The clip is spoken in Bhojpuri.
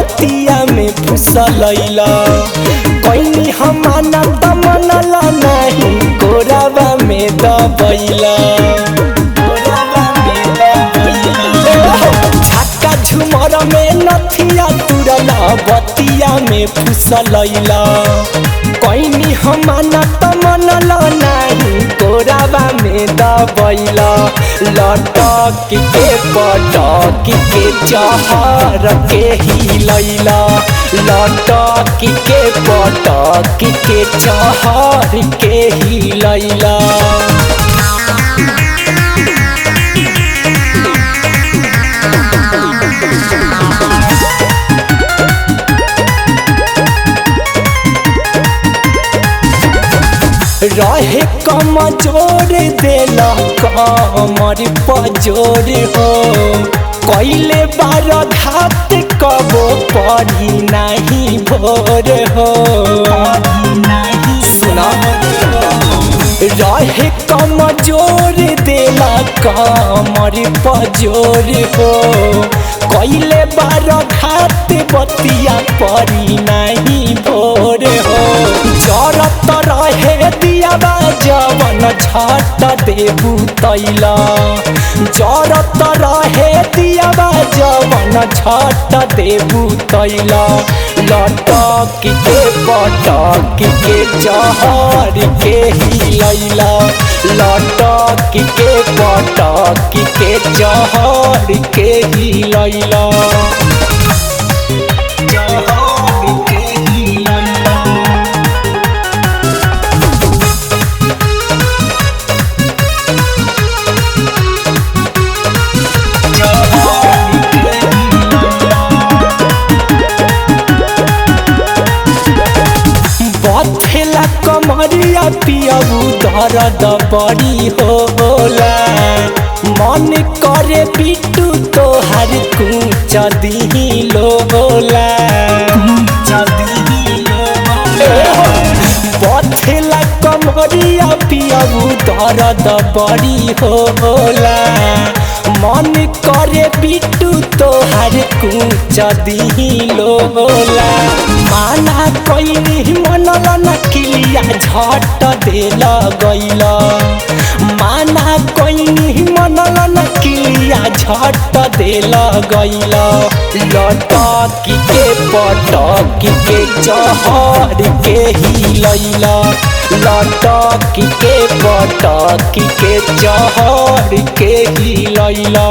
बतिया में फुसलैला कैनी हमाना त मनला नहीं कोराबा में दबैला छक्का झुमर में नथिया तुरला बतिया में फुसलैला कैनी हमाना त मनला नहीं कोराबा में दबैला लटक के पटक के चहर के हिलैला लटक के पटक के चहर के हिलैला रहे कमजोर देला कमर पजोर हो कैले बार घात कबो पढ़ी नहीं भोर हो सुना रहे कमजोर देला कमर पजोर हो कैले बार घात बतिया पढ़ी नहीं भोर हो जरत रहे दियाबा जवन झट देबू तैला जरत रहे दियाबा जवन झट देबू तैला लटक के पटक के जहर के हिलैला लटक के पटक के जहर के हिलैला बथेला कमरिया पियबू दर्द बड़ी होला मन करे बिट्टू तोहर कुछ दिही लोला बथेला कमरिया पियबू दर्द बड़ी होला मन करे बिट्टू तोहर कुछ दिही लोला माना कैनी मनला नकिलिया झट देला गैला माना कैनी मनला नकिलिया झट देला गैला लटक के पटक के चहर के हिलैला लटक के पटक के चहर के हिलैला।